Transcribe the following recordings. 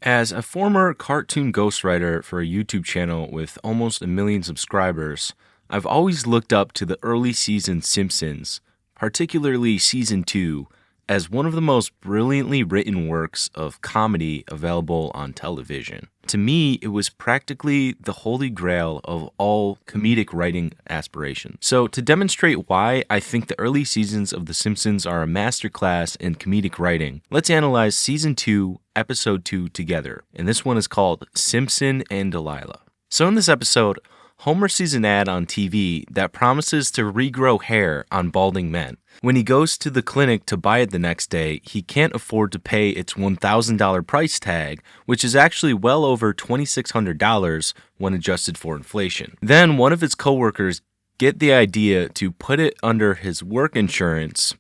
As a former cartoon ghostwriter for a YouTube channel with almost a million subscribers, I've always looked up to the early season Simpsons, particularly season 2, as one of the most brilliantly written works of comedy available on television. To me, it was practically the holy grail of all comedic writing aspirations. So, to demonstrate why I think the early seasons of The Simpsons are a masterclass in comedic writing, let's analyze season 2, episode 2 together. And this one is called Simpson and Delilah. So, in this episode, Homer sees an ad on TV that promises to regrow hair on balding men. When he goes to the clinic to buy it the next day, he can't afford to pay its $1,000 price tag, which is actually well over $2,600 when adjusted for inflation. Then one of his coworkers get the idea to put it under his work insurance,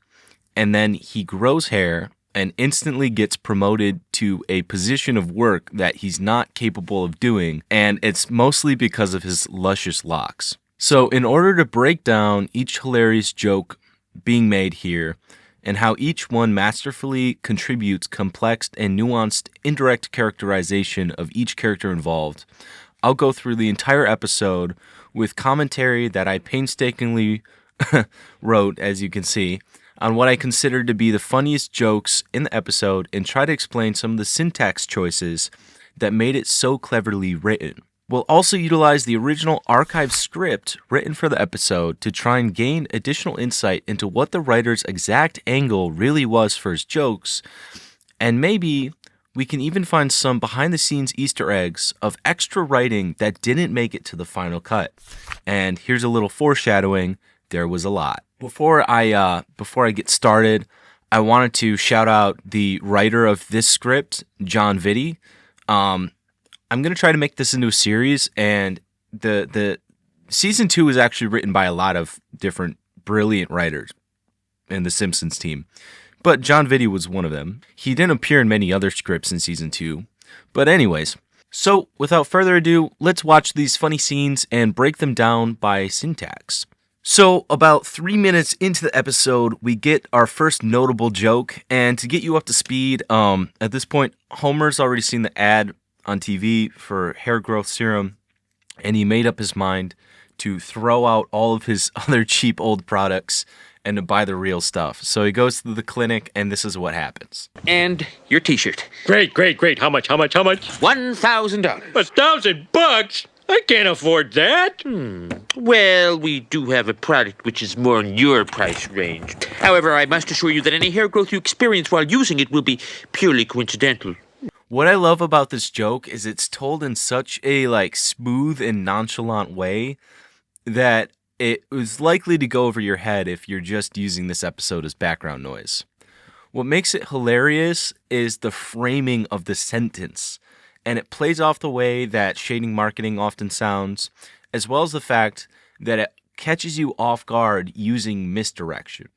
and then he grows hair and instantly gets promoted to a position of work that he's not capable of doing, and it's mostly because of his luscious locks. So in order to break down each hilarious joke being made here, and how each one masterfully contributes complex and nuanced indirect characterization of each character involved, I'll go through the entire episode with commentary that I painstakingly wrote, as you can see, on what I consider to be the funniest jokes in the episode and try to explain some of the syntax choices that made it so cleverly written. We'll also utilize the original archived script written for the episode to try and gain additional insight into what the writer's exact angle really was for his jokes, and maybe we can even find some behind-the-scenes Easter eggs of extra writing that didn't make it to the final cut. And here's a little foreshadowing, there was a lot. Before I get started, I wanted to shout out the writer of this script, John Vitti. I'm going to try to make this into a series, and the season 2 is actually written by a lot of different brilliant writers in the Simpsons team, but John Vitti was one of them. He didn't appear in many other scripts in season 2, but anyways. So without further ado, let's watch these funny scenes and break them down by syntax. So, about 3 minutes into the episode, we get our first notable joke, and to get you up to speed, at this point, Homer's already seen the ad on TV for hair growth serum, and he made up his mind to throw out all of his other cheap old products and to buy the real stuff. So he goes to the clinic, and this is what happens. And your t-shirt. Great. How much? $1,000. $1,000? I can't afford that. Well, we do have a product which is more in your price range. However, I must assure you that any hair growth you experience while using it will be purely coincidental. What I love about this joke is it's told in such a smooth and nonchalant way that it was likely to go over your head if you're just using this episode as background noise. What makes it hilarious is the framing of the sentence, and it plays off the way that shading marketing often sounds, as well as the fact that it catches you off guard using misdirection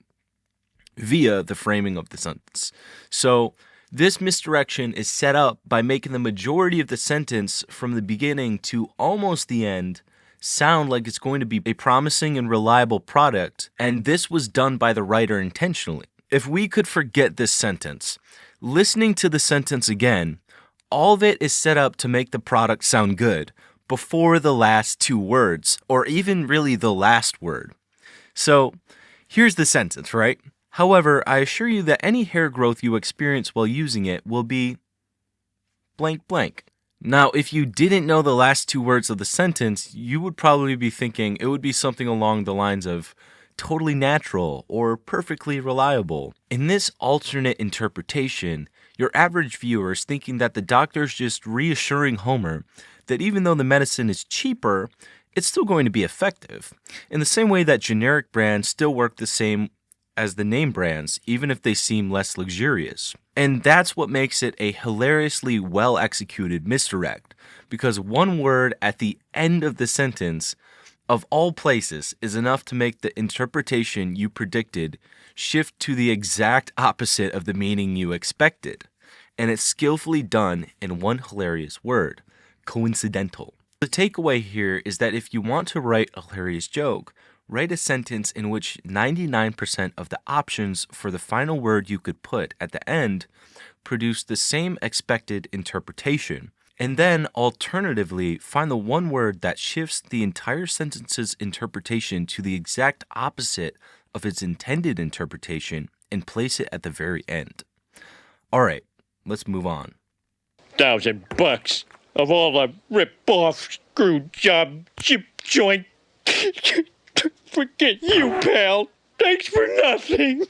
via the framing of the sentence. So this misdirection is set up by making the majority of the sentence from the beginning to almost the end sound like it's going to be a promising and reliable product, and this was done by the writer intentionally. If we could forget this sentence, listening to the sentence again, all of it is set up to make the product sound good before the last 2 words, or even really the last word. So here's the sentence, right? However, I assure you that any hair growth you experience while using it will be blank blank. Now, if you didn't know the last 2 words of the sentence, you would probably be thinking it would be something along the lines of totally natural or perfectly reliable. In this alternate interpretation, your average viewer is thinking that the doctor's just reassuring Homer that even though the medicine is cheaper, it's still going to be effective. In the same way that generic brands still work the same as the name brands, even if they seem less luxurious. And that's what makes it a hilariously well-executed misdirect, because one word at the end of the sentence, of all places, is enough to make the interpretation you predicted shift to the exact opposite of the meaning you expected. And it's skillfully done in one hilarious word: coincidental. The takeaway here is that if you want to write a hilarious joke, write a sentence in which 99% of the options for the final word you could put at the end produce the same expected interpretation. And then, alternatively, find the one word that shifts the entire sentence's interpretation to the exact opposite of its intended interpretation and place it at the very end. Alright, let's move on. $1,000 of all the rip-off, screw-job, chip joint. Forget you, pal. Thanks for nothing.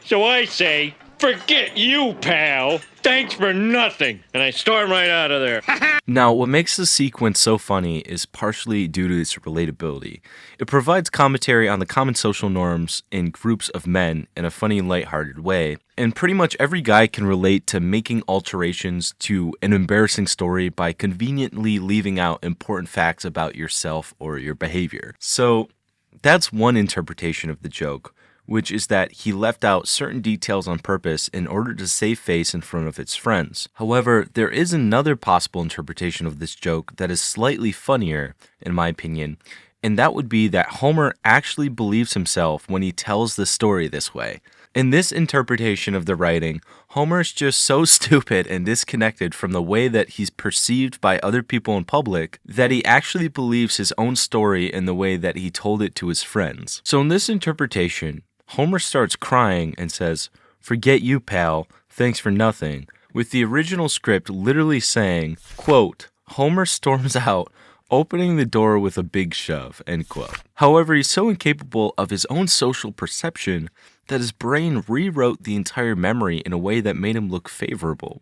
So I say, forget you, pal. Thanks for nothing. And I storm right out of there. Now, what makes the sequence so funny is partially due to its relatability. It provides commentary on the common social norms in groups of men in a funny, lighthearted way, and pretty much every guy can relate to making alterations to an embarrassing story by conveniently leaving out important facts about yourself or your behavior. So, that's one interpretation of the joke, which is that he left out certain details on purpose in order to save face in front of its friends. However, there is another possible interpretation of this joke that is slightly funnier, in my opinion, and that would be that Homer actually believes himself when he tells the story this way. In this interpretation of the writing, Homer's just so stupid and disconnected from the way that he's perceived by other people in public that he actually believes his own story in the way that he told it to his friends. So in this interpretation, Homer starts crying and says, "Forget you, pal, thanks for nothing," with the original script literally saying, quote, "Homer storms out, opening the door with a big shove," end quote. However, he's so incapable of his own social perception that his brain rewrote the entire memory in a way that made him look favorable.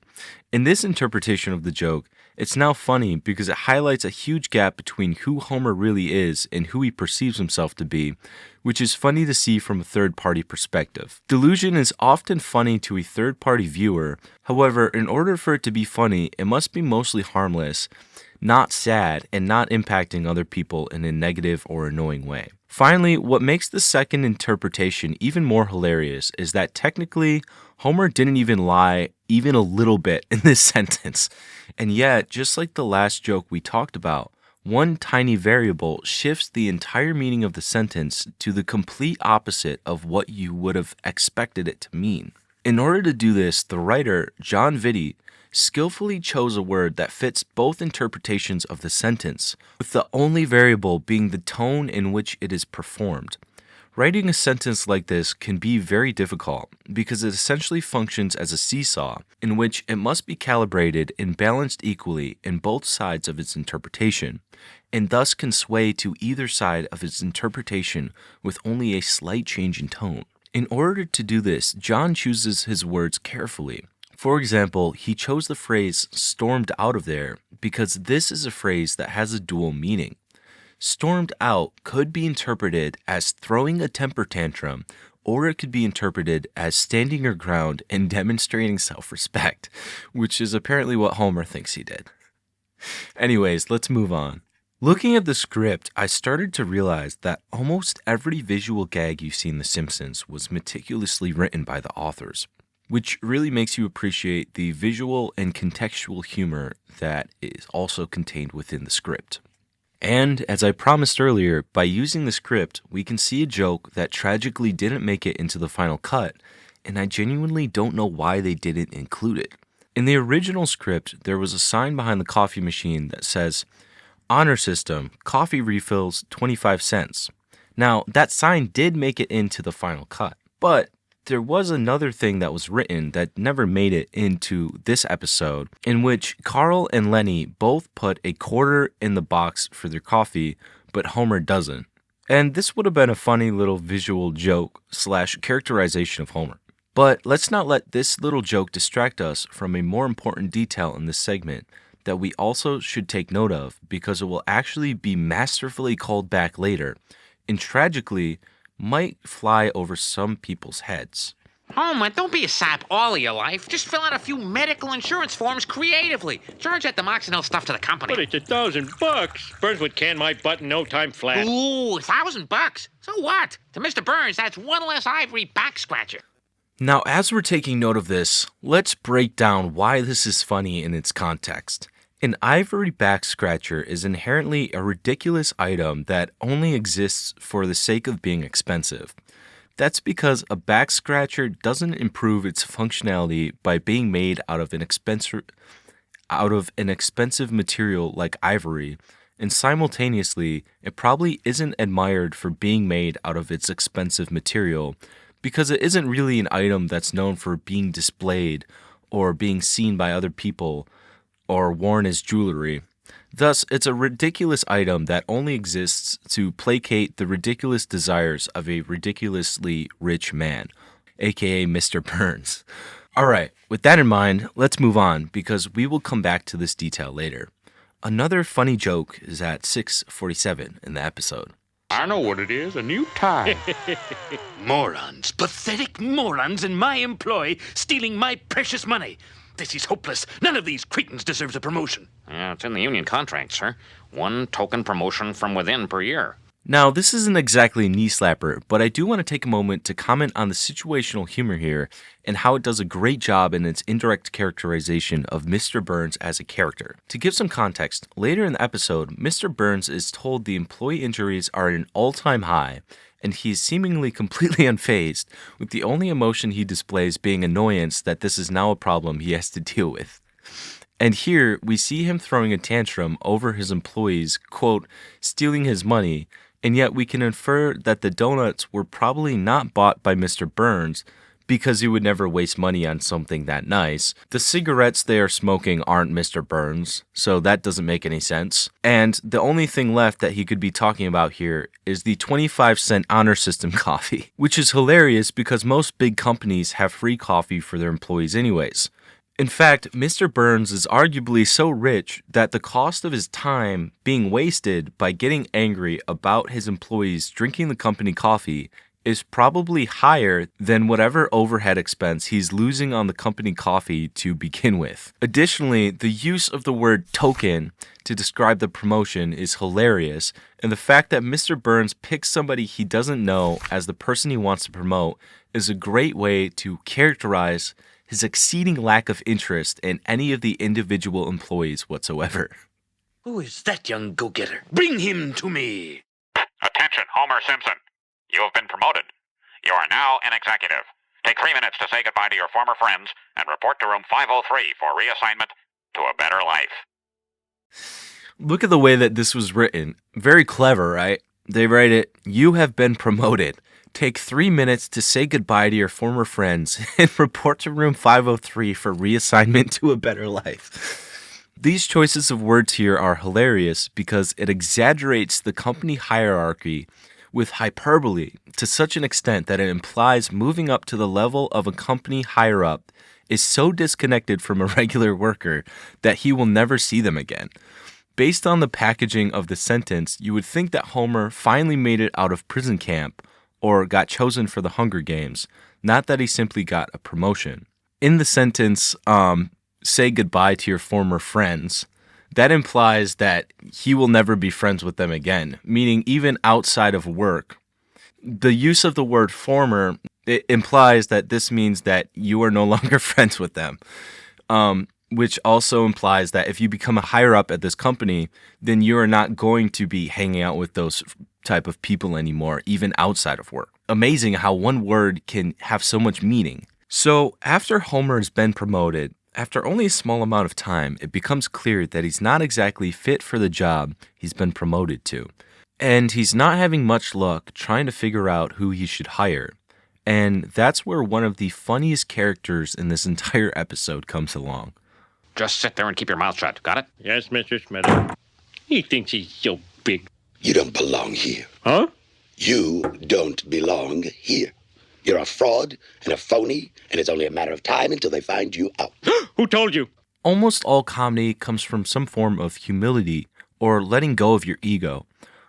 In this interpretation of the joke, it's now funny because it highlights a huge gap between who Homer really is and who he perceives himself to be, which is funny to see from a third-party perspective. Delusion is often funny to a third-party viewer. However, in order for it to be funny, it must be mostly harmless, not sad, and not impacting other people in a negative or annoying way. Finally, what makes the second interpretation even more hilarious is that technically, Homer didn't even lie even a little bit in this sentence. And yet, just like the last joke we talked about, one tiny variable shifts the entire meaning of the sentence to the complete opposite of what you would have expected it to mean. In order to do this, the writer, John Vitti, skillfully chose a word that fits both interpretations of the sentence, with the only variable being the tone in which it is performed. Writing a sentence like this can be very difficult because it essentially functions as a seesaw in which it must be calibrated and balanced equally in both sides of its interpretation, and thus can sway to either side of its interpretation with only a slight change in tone. In order to do this, John chooses his words carefully. For example, he chose the phrase "stormed out of there" because this is a phrase that has a dual meaning. Stormed out could be interpreted as throwing a temper tantrum, or it could be interpreted as standing your ground and demonstrating self-respect, which is apparently what Homer thinks he did. Anyways, let's move on. Looking at the script, I started to realize that almost every visual gag you see in The Simpsons was meticulously written by the authors, which really makes you appreciate the visual and contextual humor that is also contained within the script. And, as I promised earlier, by using the script, we can see a joke that tragically didn't make it into the final cut, and I genuinely don't know why they didn't include it. In the original script, there was a sign behind the coffee machine that says, "Honor System, coffee refills 25 cents. Now, that sign did make it into the final cut, but there was another thing that was written that never made it into this episode, in which Carl and Lenny both put a quarter in the box for their coffee, but Homer doesn't. And this would have been a funny little visual joke / characterization of Homer. But let's not let this little joke distract us from a more important detail in this segment that we also should take note of, because it will actually be masterfully called back later, and tragically might fly over some people's heads. Homer, don't be a sap all of your life. Just fill out a few medical insurance forms creatively. Charge that demoxynil stuff to the company. But it's $1,000. Burns would can my butt in no time flat. Ooh, $1,000. So what? To Mr. Burns, that's one less ivory backscratcher. Now, as we're taking note of this, let's break down why this is funny in its context. An ivory backscratcher is inherently a ridiculous item that only exists for the sake of being expensive. That's because a backscratcher doesn't improve its functionality by being made out of an expensive material like ivory, and simultaneously, it probably isn't admired for being made out of its expensive material because it isn't really an item that's known for being displayed or being seen by other people or worn as jewelry. Thus, it's a ridiculous item that only exists to placate the ridiculous desires of a ridiculously rich man, aka Mr. Burns. Alright, with that in mind, let's move on because we will come back to this detail later. Another funny joke is at 6:47 in the episode. I know what it is, a new tie. Morons, pathetic morons in my employ, stealing my precious money. This is hopeless. None of these cretins deserves a promotion. Yeah, it's in the union contract, sir. 1 token promotion from within per year. Now, this isn't exactly a knee slapper, but I do want to take a moment to comment on the situational humor here and how it does a great job in its indirect characterization of Mr. Burns as a character. To give some context, later in the episode, Mr. Burns is told the employee injuries are at an all-time high, and he's seemingly completely unfazed, with the only emotion he displays being annoyance that this is now a problem he has to deal with. And here, we see him throwing a tantrum over his employees, quote, stealing his money, and yet we can infer that the donuts were probably not bought by Mr. Burns because he would never waste money on something that nice. The cigarettes they are smoking aren't Mr. Burns, so that doesn't make any sense. And the only thing left that he could be talking about here is the 25-cent honor system coffee, which is hilarious because most big companies have free coffee for their employees anyways. In fact, Mr. Burns is arguably so rich that the cost of his time being wasted by getting angry about his employees drinking the company coffee is probably higher than whatever overhead expense he's losing on the company coffee to begin with. Additionally, the use of the word token to describe the promotion is hilarious, and the fact that Mr. Burns picks somebody he doesn't know as the person he wants to promote is a great way to characterize his exceeding lack of interest in any of the individual employees whatsoever. Who is that young go-getter? Bring him to me. Attention, Homer Simpson. You have been promoted. You are now an executive. Take 3 minutes to say goodbye to your former friends and report to room 503 for reassignment to a better life. Look at the way that this was written. Very clever, right? They write it, you have been promoted. Take 3 minutes to say goodbye to your former friends and report to room 503 for reassignment to a better life. These choices of words here are hilarious because it exaggerates the company hierarchy with hyperbole to such an extent that it implies moving up to the level of a company higher up is so disconnected from a regular worker that he will never see them again. Based on the packaging of the sentence, you would think that Homer finally made it out of prison camp or got chosen for the Hunger Games, not that he simply got a promotion. In the sentence, say goodbye to your former friends, that implies that he will never be friends with them again, meaning even outside of work. The use of the word former, it implies that this means that you are no longer friends with them, which also implies that if you become a higher up at this company, then you are not going to be hanging out with those type of people anymore, even outside of work. Amazing how one word can have so much meaning. So after Homer has been promoted, after only a small amount of time, it becomes clear that he's not exactly fit for the job he's been promoted to. And he's not having much luck trying to figure out who he should hire. And that's where one of the funniest characters in this entire episode comes along. Just sit there and keep your mouth shut. Got it? Yes, Mr. Smithers. He thinks he's so big. You don't belong here. Huh? You don't belong here. You're a fraud and a phony, and it's only a matter of time until they find you out. Who told you? Almost all comedy comes from some form of humility or letting go of your ego.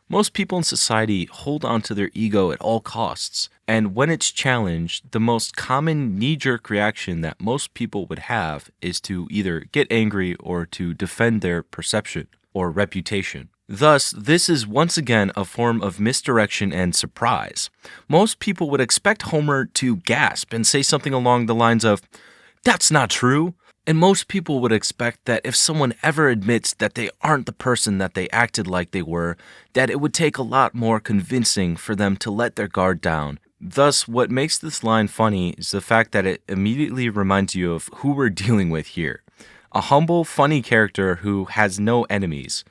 Most people in society hold on to their ego at all costs, and when it's challenged, the most common knee-jerk reaction that most people would have is to either get angry or to defend their perception or reputation. Thus, this is once again a form of misdirection and surprise. Most people would expect Homer to gasp and say something along the lines of, "That's not true." And most people would expect that if someone ever admits that they aren't the person that they acted like they were, that it would take a lot more convincing for them to let their guard down, Thus, what makes this line funny is the fact that it immediately reminds you of who we're dealing with here. A humble, funny character who has no enemies.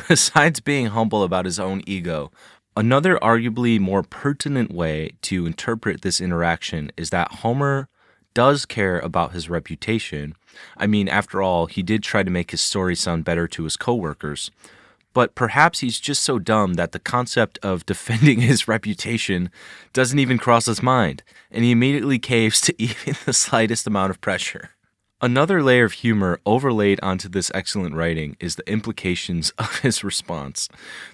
Besides being humble about his own ego, another arguably more pertinent way to interpret this interaction is that Homer does care about his reputation. I mean, after all, he did try to make his story sound better to his coworkers. But perhaps he's just so dumb that the concept of defending his reputation doesn't even cross his mind, and he immediately caves to even the slightest amount of pressure. Another layer of humor overlaid onto this excellent writing is the implications of his response.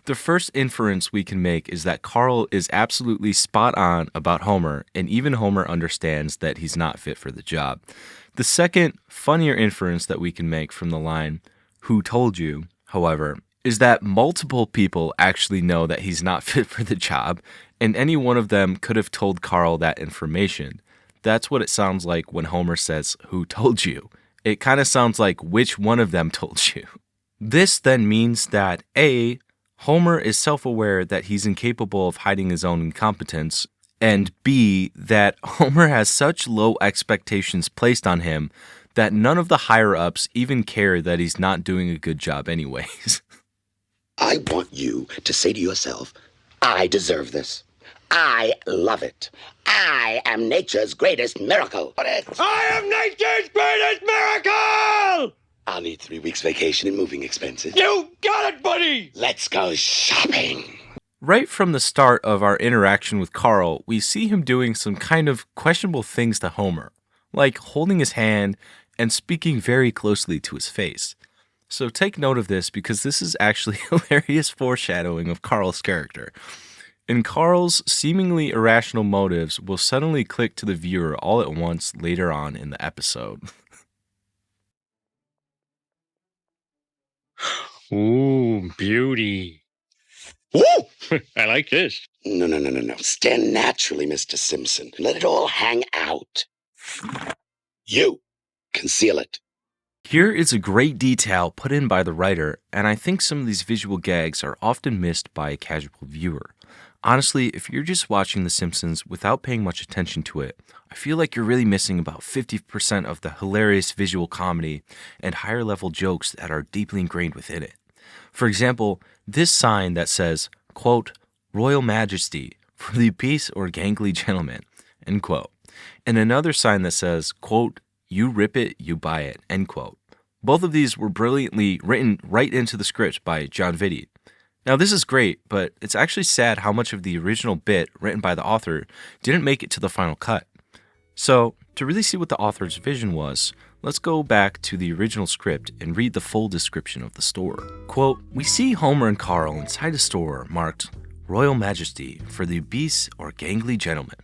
The first inference we can make is that Carl is absolutely spot on about Homer, and even Homer understands that he's not fit for the job. The second, funnier inference that we can make from the line, "Who told you?" however, is that multiple people actually know that he's not fit for the job, and any one of them could have told Carl that information. That's what it sounds like when Homer says, "Who told you?" It kind of sounds like which one of them told you. This then means that A, Homer is self-aware that he's incapable of hiding his own incompetence, and B, that Homer has such low expectations placed on him that none of the higher-ups even care that he's not doing a good job anyways. I want you to say to yourself, I deserve this. I love it. I am nature's greatest miracle. I am nature's greatest miracle! I'll need 3 weeks vacation and moving expenses. You got it, buddy! Let's go shopping. Right from the start of our interaction with Carl, we see him doing some kind of questionable things to Homer, like holding his hand and speaking very closely to his face. So take note of this because this is actually hilarious foreshadowing of Carl's character. And Carl's seemingly irrational motives will suddenly click to the viewer all at once later on in the episode. Ooh, beauty. Woo! I like this. No. Stand naturally, Mr. Simpson. Let it all hang out. You conceal it. Here is a great detail put in by the writer, and I think some of these visual gags are often missed by a casual viewer. Honestly, if you're just watching The Simpsons without paying much attention to it, I feel like you're really missing about 50% of the hilarious visual comedy and higher level jokes that are deeply ingrained within it. For example, this sign that says, quote, "Royal Majesty for the obese or gangly gentleman," end quote, and another sign that says, quote, "You rip it, you buy it," end quote. Both of these were brilliantly written right into the script by John Vitti. Now, this is great, but it's actually sad how much of the original bit written by the author didn't make it to the final cut. So, to really see what the author's vision was, let's go back to the original script and read the full description of the store. Quote, "We see Homer and Carl inside a store marked Royal Majesty for the obese or gangly gentleman.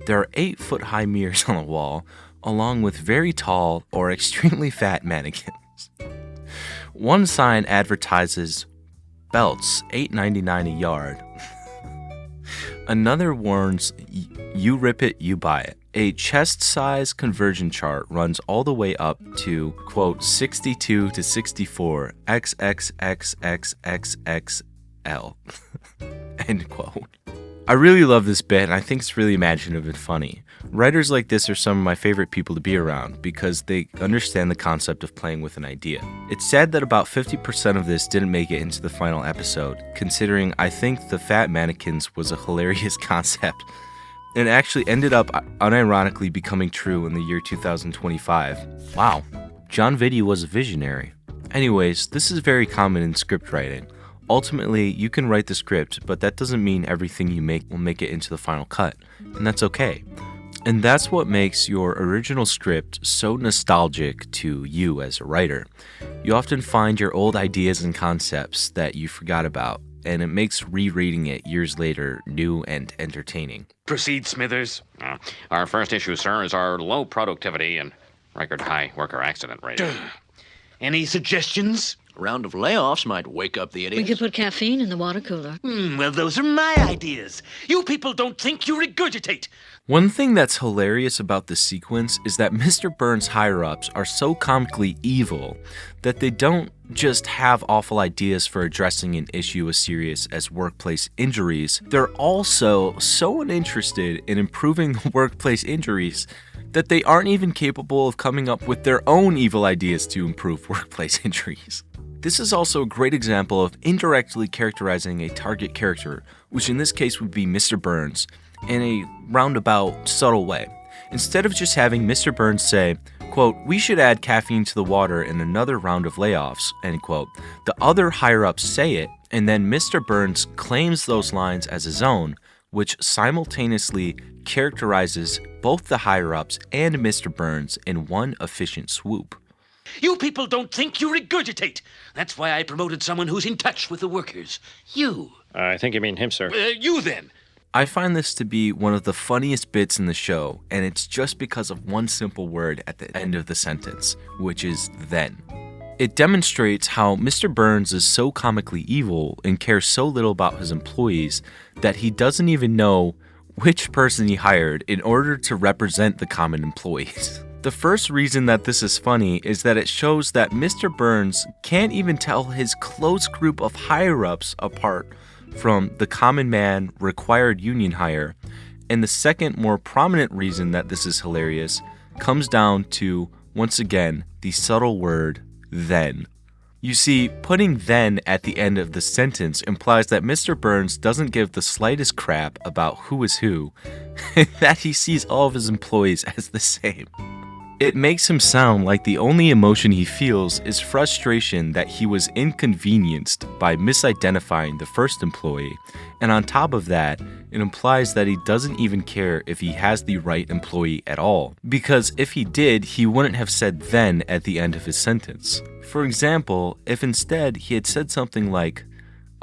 There are 8-foot-high mirrors on the wall, along with very tall or extremely fat mannequins. One sign advertises belts, $8.99 a yard. Another warns, you rip it, you buy it. A chest size conversion chart runs all the way up to, quote, 62 to 64, XXXXXXL, end quote. I really love this bit, and I think it's really imaginative and funny. Writers like this are some of my favorite people to be around because they understand the concept of playing with an idea. It's sad that about 50% of this didn't make it into the final episode, considering I think the fat mannequins was a hilarious concept, and actually ended up unironically becoming true in the year 2025. Wow, John Vitti was a visionary. Anyways, this is very common in script writing. Ultimately, you can write the script, but that doesn't mean everything you make will make it into the final cut, and that's okay. And that's what makes your original script so nostalgic to you as a writer. You often find your old ideas and concepts that you forgot about, and it makes rereading it years later new and entertaining. Proceed, Smithers. Our first issue, sir, is our low productivity and record high worker accident rate. Any suggestions? A round of layoffs might wake up the We idiots. could put caffeine in the water cooler. Well, those are my ideas. You people don't think, you regurgitate. One thing that's hilarious about this sequence is that Mr. Burns' higher-ups are so comically evil that they don't just have awful ideas for addressing an issue as serious as workplace injuries, they're also so uninterested in improving workplace injuries that they aren't even capable of coming up with their own evil ideas to improve workplace injuries. This is also a great example of indirectly characterizing a target character, which in this case would be Mr. Burns, in a roundabout, subtle way. Instead of just having Mr. Burns say, quote, "We should add caffeine to the water in another round of layoffs," end quote, the other higher-ups say it, and then Mr. Burns claims those lines as his own, which simultaneously characterizes both the higher-ups and Mr. Burns in one efficient swoop. You people don't think, you regurgitate. That's why I promoted someone who's in touch with the workers. You. I think you mean him, sir. You then. I find this to be one of the funniest bits in the show, and it's just because of one simple word at the end of the sentence, which is then. It demonstrates how Mr. Burns is so comically evil and cares so little about his employees that he doesn't even know which person he hired in order to represent the common employees. The first reason that this is funny is that it shows that Mr. Burns can't even tell his close group of higher-ups apart from the common man required union hire, and the second more prominent reason that this is hilarious comes down to, once again, the subtle word then. You see, putting then at the end of the sentence implies that Mr. Burns doesn't give the slightest crap about who is who, and that he sees all of his employees as the same. It makes him sound like the only emotion he feels is frustration that he was inconvenienced by misidentifying the first employee, and on top of that, it implies that he doesn't even care if he has the right employee at all, because if he did, he wouldn't have said then at the end of his sentence. For example, if instead he had said something like,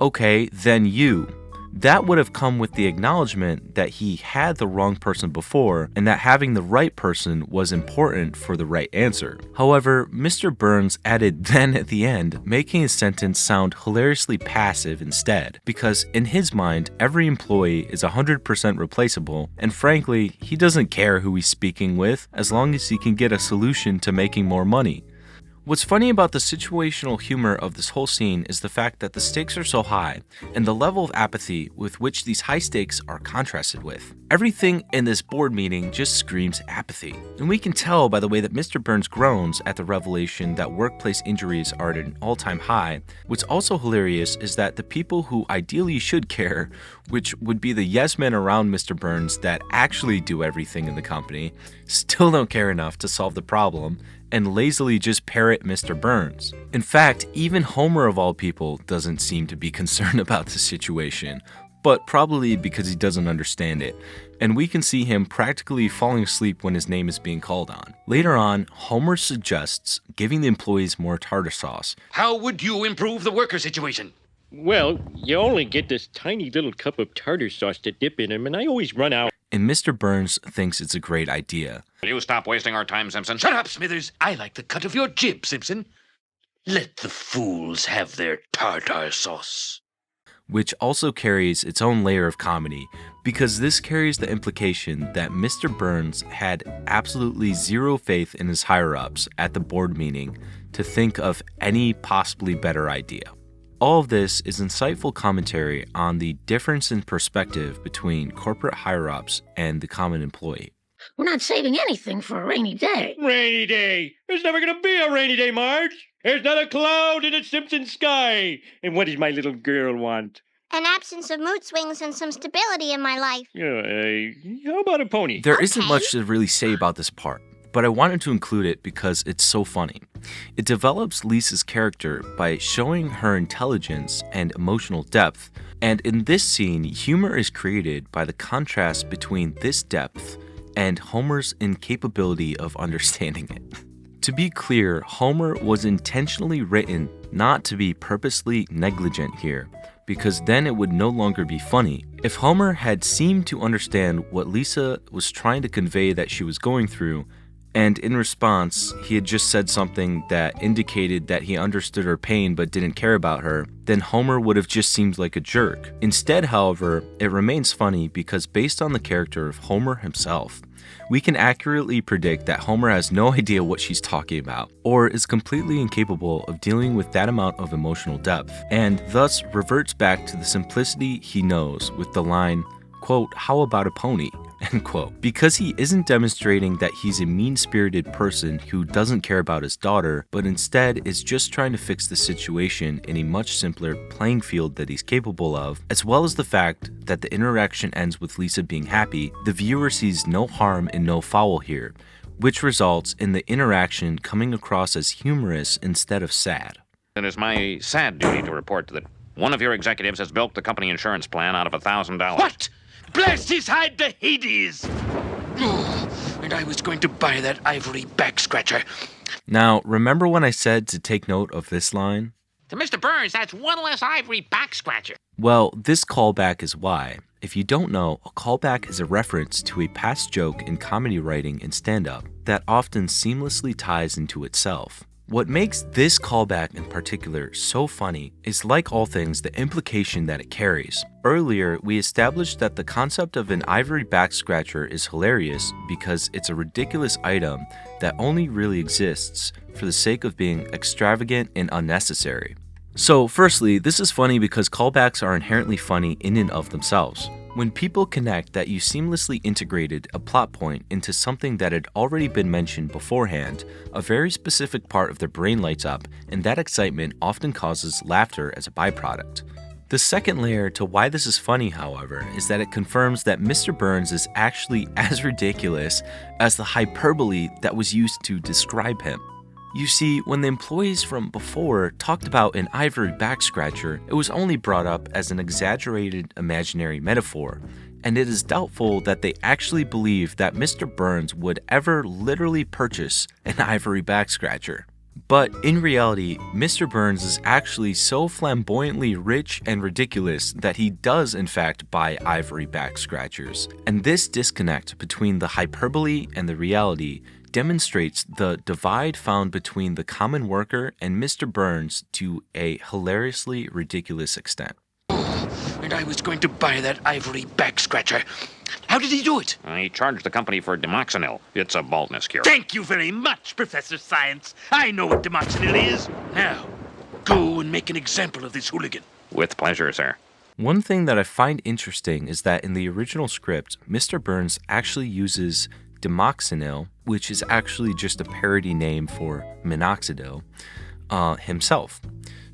"Okay, then you," that would have come with the acknowledgement that he had the wrong person before and that having the right person was important for the right answer. However, Mr. Burns added then at the end, making his sentence sound hilariously passive instead, because in his mind, every employee is 100% replaceable, and frankly, he doesn't care who he's speaking with as long as he can get a solution to making more money. What's funny about the situational humor of this whole scene is the fact that the stakes are so high, and the level of apathy with which these high stakes are contrasted with. Everything in this board meeting just screams apathy, and we can tell by the way that Mr. Burns groans at the revelation that workplace injuries are at an all-time high. What's also hilarious is that the people who ideally should care, which would be the yes men around Mr. Burns that actually do everything in the company, still don't care enough to solve the problem, and lazily just parrot Mr. Burns. In fact, even Homer of all people doesn't seem to be concerned about the situation, but probably because he doesn't understand it, and we can see him practically falling asleep when his name is being called on. Later on, Homer suggests giving the employees more tartar sauce. How would you improve the worker situation? Well, you only get this tiny little cup of tartar sauce to dip in them, and I always run out. And Mr. Burns thinks it's a great idea. Will you stop wasting our time, Simpson? Shut up, Smithers. I like the cut of your jib, Simpson. Let the fools have their tartar sauce. Which also carries its own layer of comedy, because this carries the implication that Mr. Burns had absolutely zero faith in his higher-ups at the board meeting to think of any possibly better idea. All of this is insightful commentary on the difference in perspective between corporate higher-ups and the common employee. We're not saving anything for a rainy day. Rainy day. There's never going to be a rainy day, Marge. There's not a cloud in the Simpsons sky. And what does my little girl want? An absence of mood swings and some stability in my life. How about a pony? There isn't much to really say about this part, but I wanted to include it because it's so funny. It develops Lisa's character by showing her intelligence and emotional depth, and in this scene, humor is created by the contrast between this depth and Homer's incapability of understanding it. To be clear, Homer was intentionally written not to be purposely negligent here, because then it would no longer be funny. If Homer had seemed to understand what Lisa was trying to convey that she was going through, And in response, he had just said something that indicated that he understood her pain but didn't care about her, then Homer would have just seemed like a jerk. Instead, however, it remains funny because based on the character of Homer himself, we can accurately predict that Homer has no idea what she's talking about, or is completely incapable of dealing with that amount of emotional depth, and thus reverts back to the simplicity he knows with the line, quote, "How about a pony?" end quote. Because he isn't demonstrating that he's a mean-spirited person who doesn't care about his daughter, but instead is just trying to fix the situation in a much simpler playing field that he's capable of, as well as the fact that the interaction ends with Lisa being happy, the viewer sees no harm and no foul here, which results in the interaction coming across as humorous instead of sad. It is my sad duty to report that one of your executives has bilked the company insurance plan out of $1,000. What? Bless his hide to Hades! Oh, and I was going to buy that ivory backscratcher. Now, remember when I said to take note of this line? To Mr. Burns, that's one less ivory backscratcher. Well, this callback is why. If you don't know, a callback is a reference to a past joke in comedy writing and stand-up that often seamlessly ties into itself. What makes this callback in particular so funny is, like all things, the implication that it carries. Earlier, we established that the concept of an ivory backscratcher is hilarious because it's a ridiculous item that only really exists for the sake of being extravagant and unnecessary. So, firstly, this is funny because callbacks are inherently funny in and of themselves. When people connect that you seamlessly integrated a plot point into something that had already been mentioned beforehand, a very specific part of their brain lights up, and that excitement often causes laughter as a byproduct. The second layer to why this is funny, however, is that it confirms that Mr. Burns is actually as ridiculous as the hyperbole that was used to describe him. You see, when the employees from before talked about an ivory backscratcher, it was only brought up as an exaggerated imaginary metaphor, and it is doubtful that they actually believed that Mr. Burns would ever literally purchase an ivory backscratcher. But in reality, Mr. Burns is actually so flamboyantly rich and ridiculous that he does in fact buy ivory backscratchers. And this disconnect between the hyperbole and the reality demonstrates the divide found between the common worker and Mr. Burns to a hilariously ridiculous extent. And I was going to buy that ivory backscratcher. How did he do it? He charged the company for demoxenil. It's a baldness cure. Thank you very much, Professor Science. I know what demoxenil is. Now, go and make an example of this hooligan. With pleasure, sir. One thing that I find interesting is that in the original script, Mr. Burns actually uses demoxenil, which is actually just a parody name for minoxidil, himself.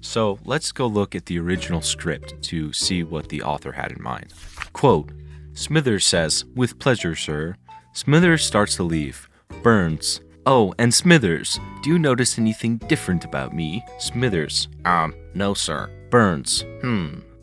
So let's go look at the original script to see what the author had in mind. Quote, Smithers says, "With pleasure, sir." Smithers starts to leave. Burns, "Oh, and Smithers, do you notice anything different about me?" Smithers, no, sir." Burns,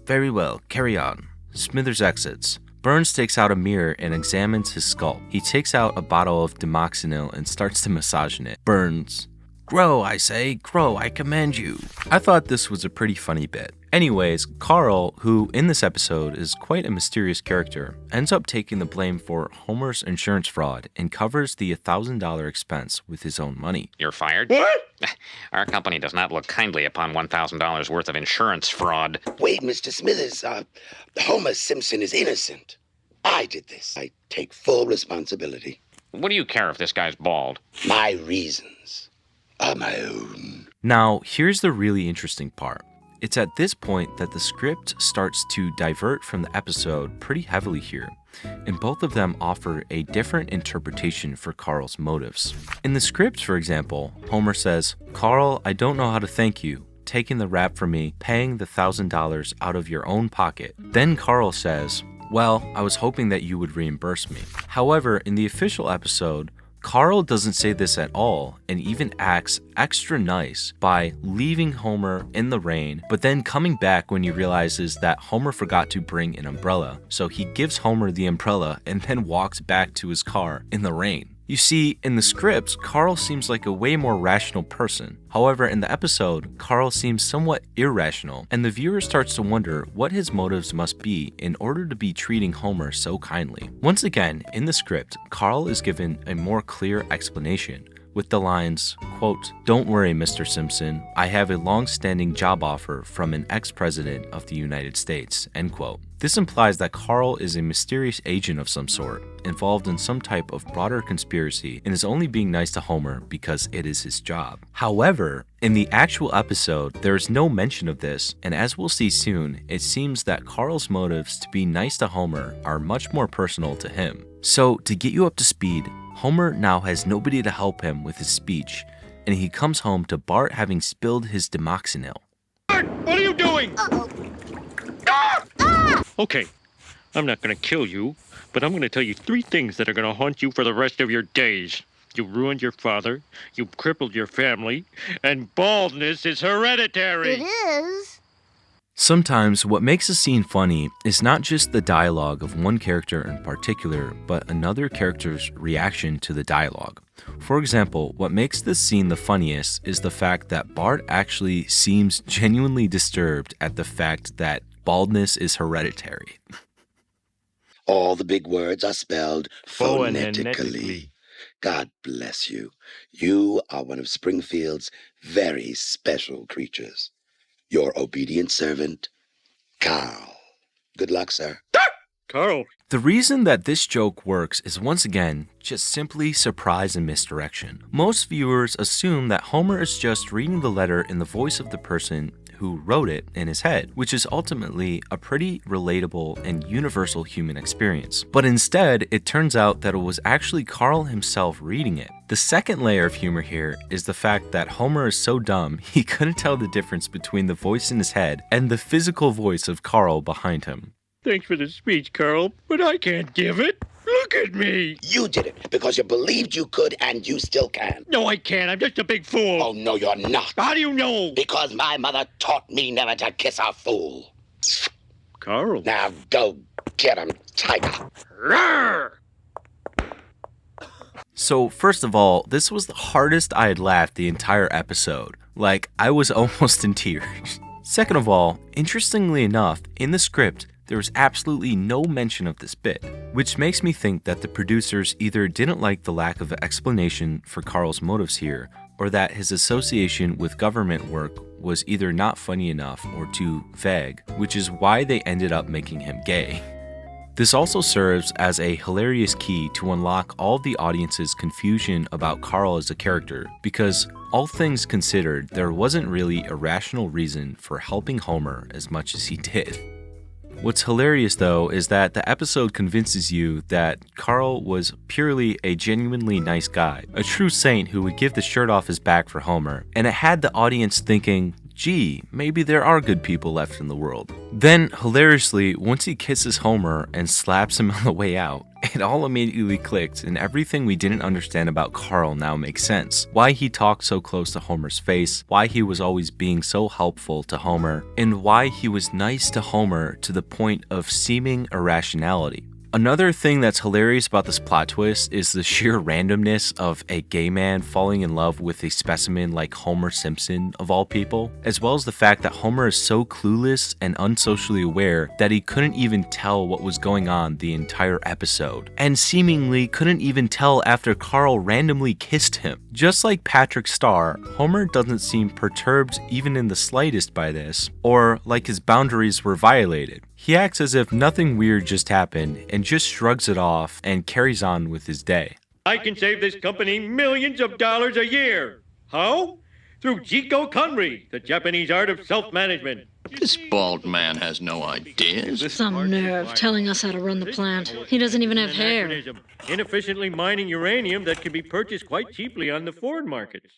very well, carry on." Smithers exits. Burns takes out a mirror and examines his scalp. He takes out a bottle of demoxenil and starts to massage it. Burns, "Grow, I say, grow, I command you." I thought this was a pretty funny bit. Anyways, Carl, who in this episode is quite a mysterious character, ends up taking the blame for Homer's insurance fraud and covers the $1,000 expense with his own money. You're fired? What? Our company does not look kindly upon $1,000 worth of insurance fraud. Wait, Mr. Smithers, Homer Simpson is innocent. I did this. I take full responsibility. What do you care if this guy's bald? My reasons are my own. Now, here's the really interesting part. It's at this point that the script starts to divert from the episode pretty heavily here, and both of them offer a different interpretation for Carl's motives. In the script, for example, Homer says, "Carl, I don't know how to thank you. Taking the rap for me, paying the $1,000 out of your own pocket." Then Carl says, "Well, I was hoping that you would reimburse me." However, in the official episode, Carl doesn't say this at all and even acts extra nice by leaving Homer in the rain, but then coming back when he realizes that Homer forgot to bring an umbrella. So he gives Homer the umbrella and then walks back to his car in the rain. You see, in the script, Carl seems like a way more rational person. However, in the episode, Carl seems somewhat irrational, and the viewer starts to wonder what his motives must be in order to be treating Homer so kindly. Once again, in the script, Carl is given a more clear explanation, with the lines, quote, "Don't worry, Mr. Simpson, I have a long-standing job offer from an ex-president of the United States," end quote. This implies that Carl is a mysterious agent of some sort, involved in some type of broader conspiracy, and is only being nice to Homer because it is his job. However, in the actual episode, there is no mention of this, and as we'll see soon, it seems that Carl's motives to be nice to Homer are much more personal to him. So, to get you up to speed, Homer now has nobody to help him with his speech, and he comes home to Bart having spilled his demoxenil. Bart, what are you doing? Uh-oh. Okay, I'm not gonna kill you, but I'm gonna tell you 3 things that are gonna haunt you for the rest of your days. You ruined your father, you crippled your family, and baldness is hereditary. It is. Sometimes what makes a scene funny is not just the dialogue of one character in particular, but another character's reaction to the dialogue. For example, what makes this scene the funniest is the fact that Bart actually seems genuinely disturbed at the fact that baldness is hereditary. All the big words are spelled phonetically. Phonetically. God bless you. You are one of Springfield's very special creatures. Your obedient servant, Carl. Good luck, sir. Carl. The reason that this joke works is once again just simply surprise and misdirection. Most viewers assume that Homer is just reading the letter in the voice of the person who wrote it in his head, which is ultimately a pretty relatable and universal human experience. But instead, it turns out that it was actually Carl himself reading it. The second layer of humor here is the fact that Homer is so dumb he couldn't tell the difference between the voice in his head and the physical voice of Carl behind him. Thanks for the speech, Carl, but I can't give it. Look at me. You did it because you believed you could and you still can. No, I can't. I'm just a big fool. Oh, no, you're not. How do you know? Because my mother taught me never to kiss a fool. Carl. Now go get him, Tiger. Rawr! So first of all, this was the hardest I had laughed the entire episode. Like, I was almost in tears. Second of all, interestingly enough, in the script, there was absolutely no mention of this bit, which makes me think that the producers either didn't like the lack of explanation for Carl's motives here, or that his association with government work was either not funny enough or too vague, which is why they ended up making him gay. This also serves as a hilarious key to unlock all the audience's confusion about Carl as a character, because all things considered, there wasn't really a rational reason for helping Homer as much as he did. What's hilarious though is that the episode convinces you that Carl was purely a genuinely nice guy, a true saint who would give the shirt off his back for Homer, and it had the audience thinking, gee, maybe there are good people left in the world. Then, hilariously, once he kisses Homer and slaps him on the way out, it all immediately clicked, and everything we didn't understand about Carl now makes sense. Why he talked so close to Homer's face, why he was always being so helpful to Homer, and why he was nice to Homer to the point of seeming irrationality. Another thing that's hilarious about this plot twist is the sheer randomness of a gay man falling in love with a specimen like Homer Simpson, of all people, as well as the fact that Homer is so clueless and unsocially aware that he couldn't even tell what was going on the entire episode, and seemingly couldn't even tell after Carl randomly kissed him. Just like Patrick Star, Homer doesn't seem perturbed even in the slightest by this, or like his boundaries were violated. He acts as if nothing weird just happened and just shrugs it off and carries on with his day. I can save this company millions of dollars a year. How? Through Jiko Kunri, the Japanese art of self-management. This bald man has no ideas. Some nerve telling us how to run the plant. He doesn't even have hair. Anachronism. Inefficiently mining uranium that can be purchased quite cheaply on the foreign markets.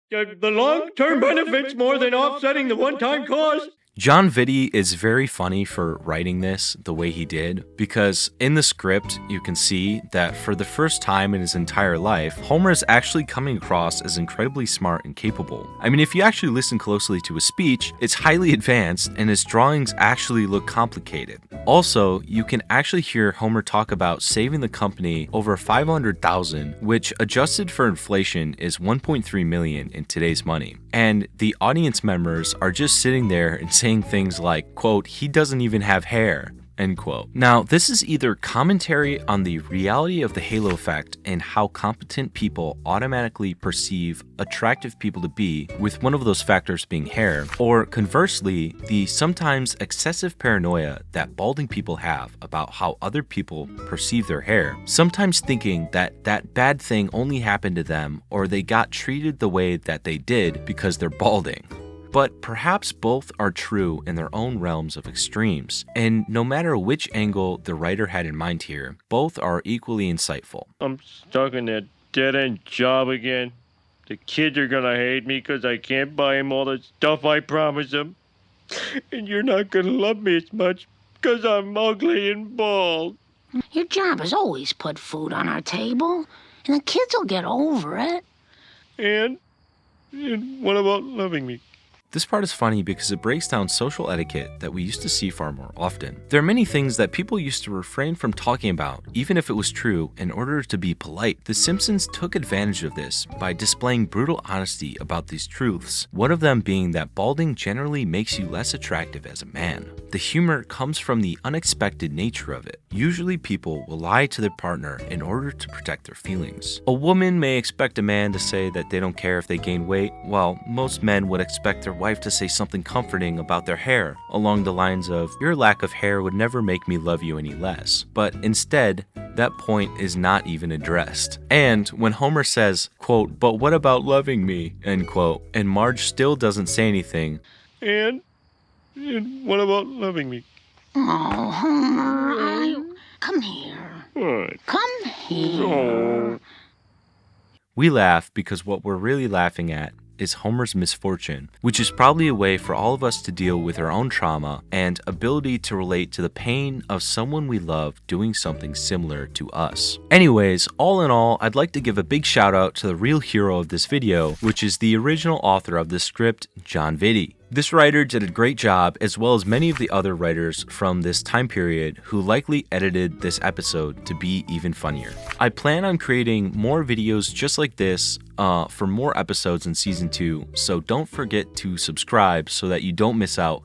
The long-term benefits more than offsetting the one-time cost. John Vitti is very funny for writing this the way he did, because in the script you can see that for the first time in his entire life, Homer is actually coming across as incredibly smart and capable. I mean, if you actually listen closely to his speech, it's highly advanced and his drawings actually look complicated. Also, you can actually hear Homer talk about saving the company over $500,000, which adjusted for inflation is $1.3 million in today's money. And the audience members are just sitting there and saying things like, quote, "He doesn't even have hair," end quote. Now, this is either commentary on the reality of the halo effect and how competent people automatically perceive attractive people to be, with one of those factors being hair, or conversely, the sometimes excessive paranoia that balding people have about how other people perceive their hair, sometimes thinking that that bad thing only happened to them or they got treated the way that they did because they're balding. But perhaps both are true in their own realms of extremes, and no matter which angle the writer had in mind here, both are equally insightful. I'm stuck in that dead-end job again. The kids are gonna hate me because I can't buy them all the stuff I promised them. And you're not gonna love me as much because I'm ugly and bald. Your job has always put food on our table, and the kids will get over it. And what about loving me? This part is funny because it breaks down social etiquette that we used to see far more often. There are many things that people used to refrain from talking about, even if it was true, in order to be polite. The Simpsons took advantage of this by displaying brutal honesty about these truths, one of them being that balding generally makes you less attractive as a man. The humor comes from the unexpected nature of it. Usually people will lie to their partner in order to protect their feelings. A woman may expect a man to say that they don't care if they gain weight, while most men would expect their wife to say something comforting about their hair, along the lines of, "Your lack of hair would never make me love you any less." But instead, that point is not even addressed. And when Homer says, quote, "But what about loving me?" end quote, and Marge still doesn't say anything. And what about loving me? Oh, Homer, come here. What? Come here. Oh. We laugh because what we're really laughing at is Homer's misfortune, which is probably a way for all of us to deal with our own trauma and ability to relate to the pain of someone we love doing something similar to us. Anyways, all in all, I'd like to give a big shout out to the real hero of this video, which is the original author of the script, John Vitti. This writer did a great job, as well as many of the other writers from this time period who likely edited this episode to be even funnier. I plan on creating more videos just like this for more episodes in season 2, so don't forget to subscribe so that you don't miss out